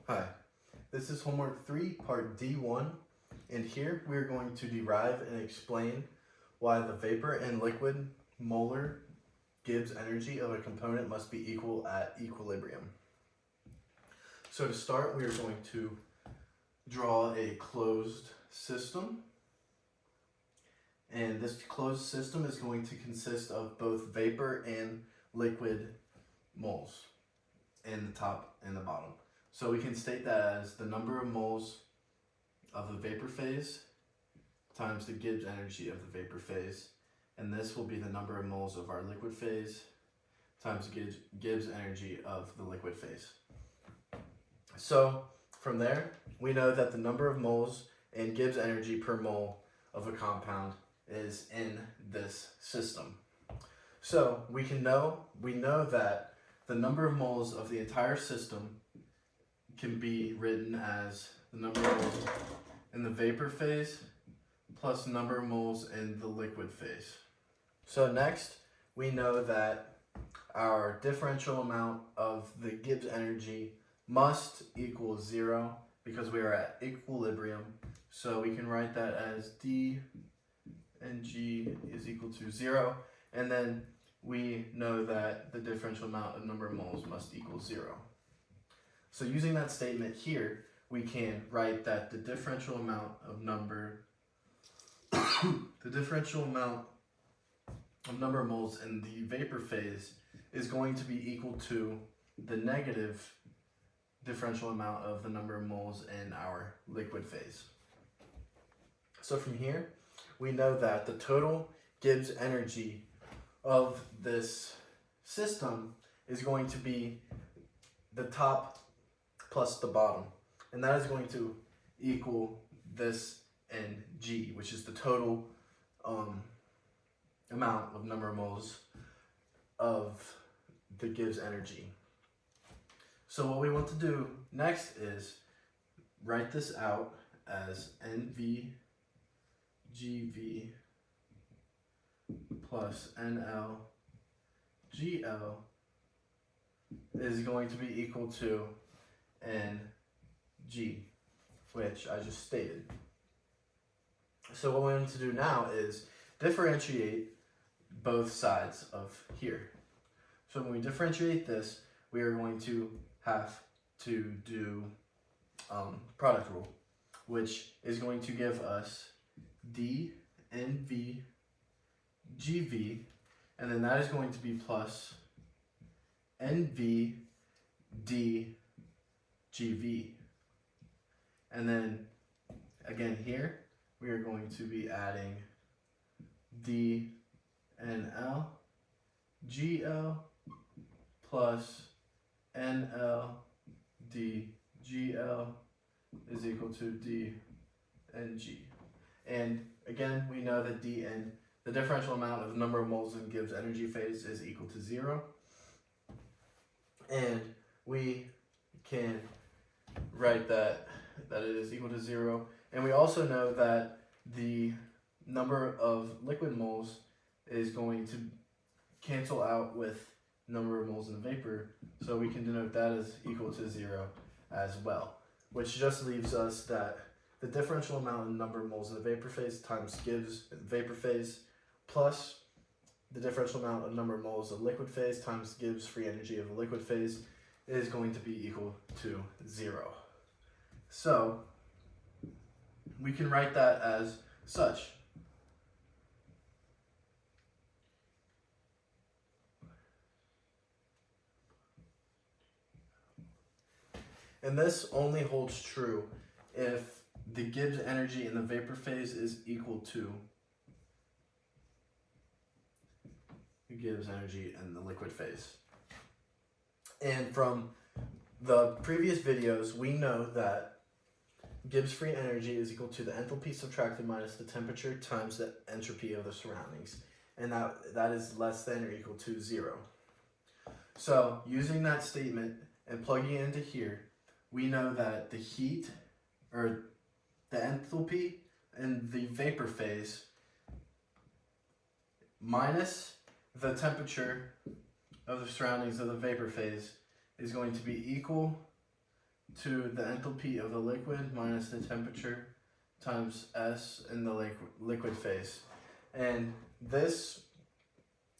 Hi, this is homework 3, part D1, and here we are going to derive and explain why the vapor and liquid molar Gibbs energy of a component must be equal at equilibrium. So to start, we are going to draw a closed system, and this closed system is going to consist of both vapor and liquid moles in the top and the bottom. So we can state that as the number of moles of the vapor phase times the Gibbs energy of the vapor phase, and this will be the number of moles of our liquid phase times Gibbs energy of the liquid phase. So from there, we know that the number of moles and Gibbs energy per mole of a compound is in this system. So we know that the number of moles of the entire system can be written as the number of moles in the vapor phase plus number of moles in the liquid phase. So next, we know that our differential amount of the Gibbs energy must equal 0 because we are at equilibrium. So we can write that as D and G is equal to 0. And then we know that the differential amount of number of moles must equal 0. So using that statement here, we can write that the differential amount of number of moles in the vapor phase is going to be equal to the negative differential amount of the number of moles in our liquid phase. So from here, we know that the total Gibbs energy of this system is going to be the top plus the bottom, and that is going to equal this and G, which is the total amount of number of moles of the Gibbs energy. So what we want to do next is write this out as NV GV plus NL GL is going to be equal to NG, which I just stated. So what we want to do now is differentiate both sides of here. So when we differentiate this, we are going to have to do product rule, which is going to give us D NV GV, and then that is going to be plus NV D GV. And then again here, we are going to be adding D NL GL plus NL D GL is equal to D NG. And again, we know that Dn, the differential amount of number of moles in Gibbs energy phase, is equal to 0. And we can write that it is equal to 0. And we also know that the number of liquid moles is going to cancel out with number of moles in the vapor, so we can denote that as equal to 0 as well, which just leaves us that the differential amount of number of moles in the vapor phase times Gibbs vapor phase plus the differential amount of number of moles of liquid phase times Gibbs free energy of the liquid phase is going to be equal to 0. So we can write that as such. And this only holds true if the Gibbs energy in the vapor phase is equal to the Gibbs energy in the liquid phase. And from the previous videos, we know that Gibbs free energy is equal to the enthalpy subtracted minus the temperature times the entropy of the surroundings, and that is less than or equal to 0. So using that statement and plugging it into here, we know that the heat, or the enthalpy in the vapor phase minus the temperature of the surroundings of the vapor phase is going to be equal to the enthalpy of the liquid minus the temperature times S in the liquid phase. And this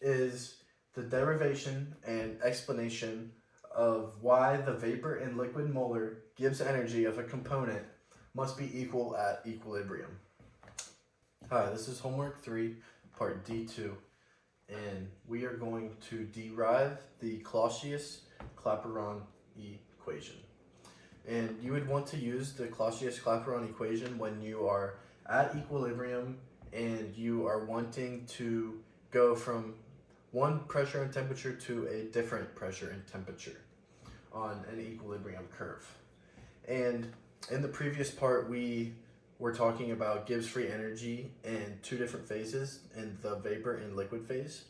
is the derivation and explanation of why the vapor and liquid molar Gibbs energy of a component must be equal at equilibrium. Hi, this is homework 3, part D2, and we are going to derive the Clausius-Clapeyron equation. And you would want to use the Clausius-Clapeyron equation when you are at equilibrium and you are wanting to go from one pressure and temperature to a different pressure and temperature on an equilibrium curve. And in the previous part, we were talking about Gibbs free energy in two different phases, in the vapor and liquid phase.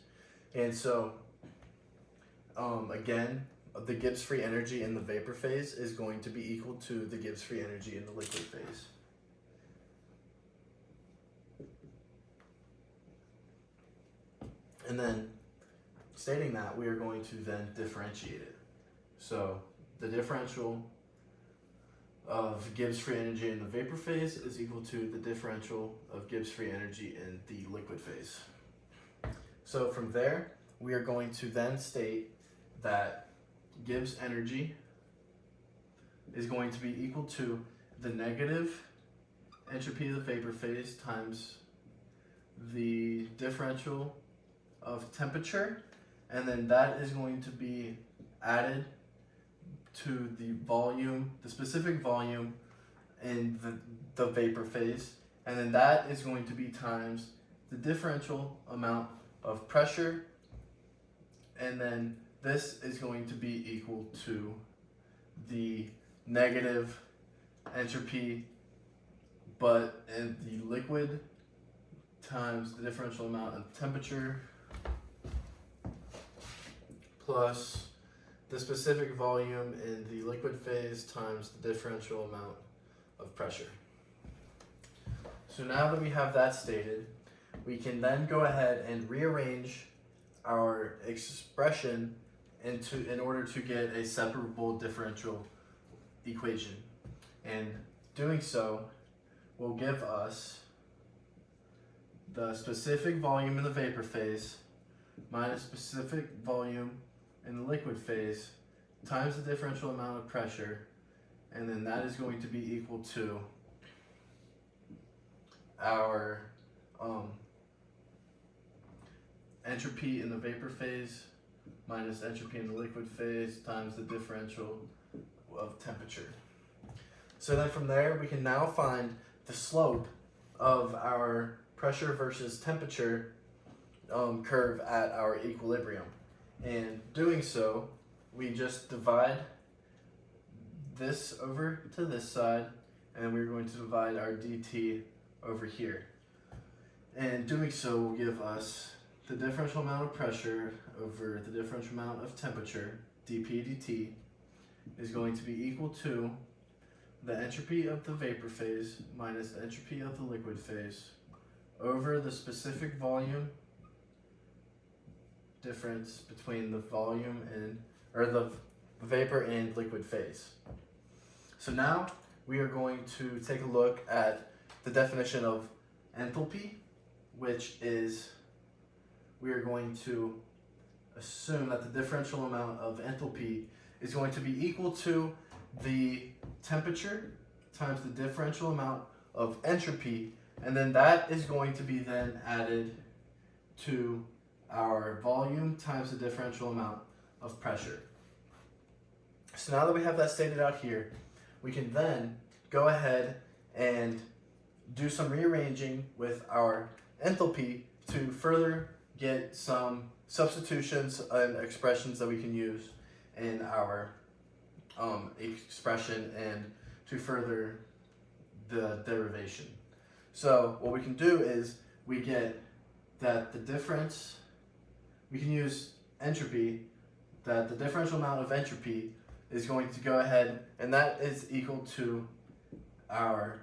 And so, again, the Gibbs free energy in the vapor phase is going to be equal to the Gibbs free energy in the liquid phase. And then, stating that, we are going to then differentiate it. So, the differential of Gibbs free energy in the vapor phase is equal to the differential of Gibbs free energy in the liquid phase. So from there, we are going to then state that Gibbs energy is going to be equal to the negative entropy of the vapor phase times the differential of temperature, and then that is going to be added to the volume, the specific volume in the vapor phase, and then that is going to be times the differential amount of pressure, and then this is going to be equal to the negative entropy, but in the liquid times the differential amount of temperature plus the specific volume in the liquid phase times the differential amount of pressure. So now that we have that stated, we can then go ahead and rearrange our expression in order to get a separable differential equation. And doing so will give us the specific volume in the vapor phase minus specific volume in the liquid phase times the differential amount of pressure, and then that is going to be equal to our entropy in the vapor phase minus entropy in the liquid phase times the differential of temperature. So then from there, we can now find the slope of our pressure versus temperature curve at our equilibrium. And doing so, we just divide this over to this side, and we're going to divide our dt over here. And doing so will give us the differential amount of pressure over the differential amount of temperature, dp dt, is going to be equal to the entropy of the vapor phase minus the entropy of the liquid phase over the specific volume difference between the volume and, or the vapor and liquid phase. So now we are going to take a look at the definition of enthalpy, which is, we are going to assume that the differential amount of enthalpy is going to be equal to the temperature times the differential amount of entropy, and then that is going to be then added to our volume times the differential amount of pressure. So now that we have that stated out here, we can then go ahead and do some rearranging with our enthalpy to further get some substitutions and expressions that we can use in our expression and to further the derivation. So what we can do is we get that the difference, we can use entropy, that the differential amount of entropy is going to go ahead, and that is equal to our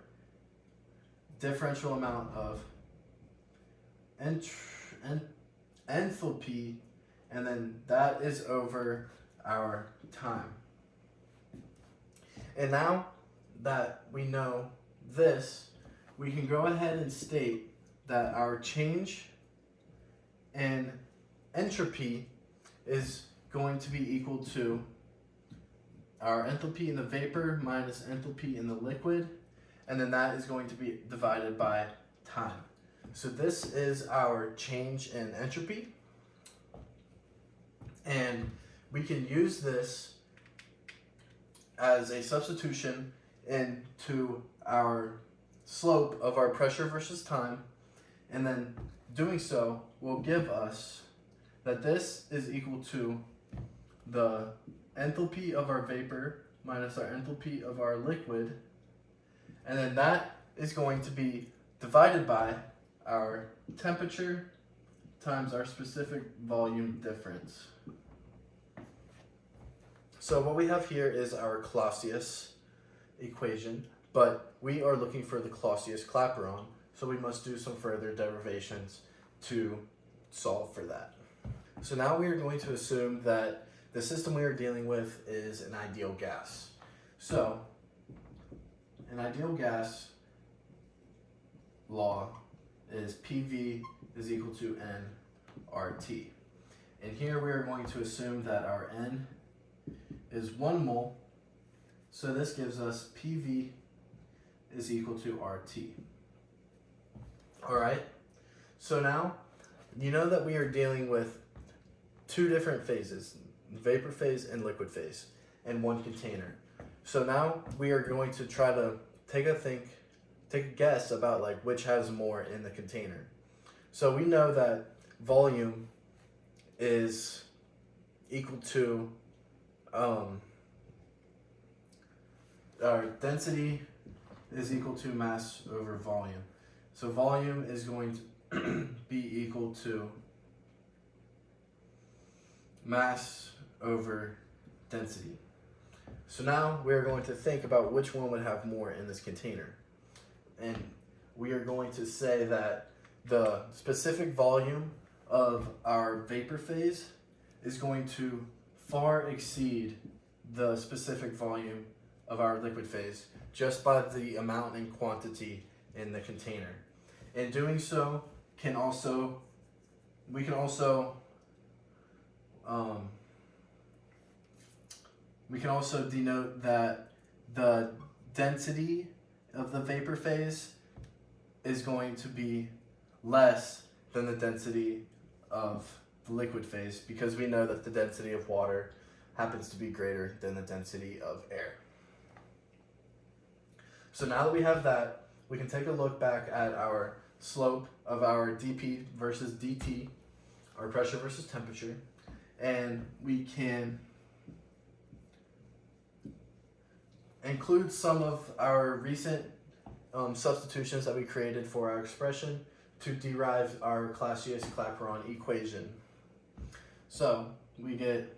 differential amount of enthalpy, and then that is over our time. And now that we know this, we can go ahead and state that our change in entropy is going to be equal to our enthalpy in the vapor minus enthalpy in the liquid, and then that is going to be divided by time. So this is our change in entropy, and we can use this as a substitution into our slope of our pressure versus time, and then doing so will give us that this is equal to the enthalpy of our vapor minus our enthalpy of our liquid, and then that is going to be divided by our temperature times our specific volume difference. So what we have here is our Clausius equation, but we are looking for the Clausius-Clapeyron, so we must do some further derivations to solve for that. So now we are going to assume that the system we are dealing with is an ideal gas. So, an ideal gas law is PV is equal to nRT. And here we are going to assume that our N is 1 mole, so this gives us PV is equal to RT. Alright, so now you know that we are dealing with two different phases, vapor phase and liquid phase, in one container. So now we are going to try to take a guess about like which has more in the container. So we know that volume is equal to our density is equal to mass over volume. So volume is going to be equal to mass over density. So now we're going to think about which one would have more in this container. And we are going to say that the specific volume of our vapor phase is going to far exceed the specific volume of our liquid phase just by the amount and quantity in the container. And doing so we can also denote that the density of the vapor phase is going to be less than the density of the liquid phase, because we know that the density of water happens to be greater than the density of air. So now that we have that, we can take a look back at our slope of our dP versus dt, our pressure versus temperature, and we can include some of our recent substitutions that we created for our expression to derive our Clausius-Clapeyron equation. So we get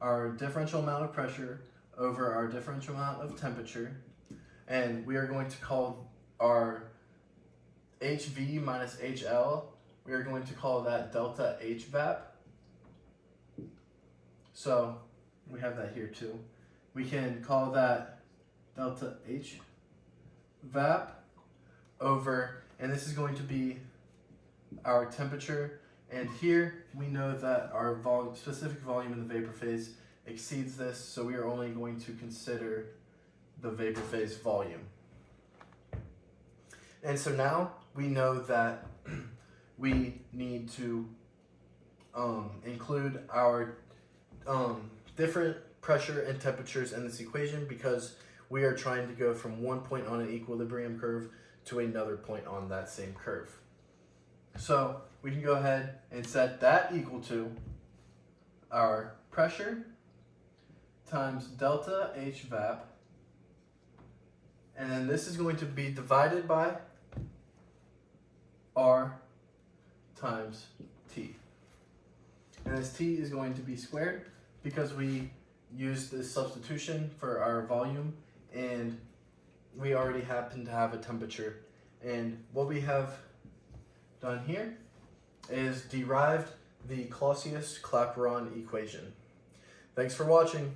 our differential amount of pressure over our differential amount of temperature, and we are going to call our HV minus HL, we are going to call that delta HVAP. So we have that here too. We can call that delta HVAP over, and this is going to be our temperature, and here we know that our specific volume in the vapor phase exceeds this, so we are only going to consider the vapor phase volume. And so now we know that we need to include our different pressure and temperatures in this equation, because we are trying to go from one point on an equilibrium curve to another point on that same curve. So we can go ahead and set that equal to our pressure times delta HVAP, and then this is going to be divided by R times T. And this T is going to be squared because we used this substitution for our volume, and we already happen to have a temperature. And what we have done here is derived the Clausius-Clapeyron equation. Thanks for watching.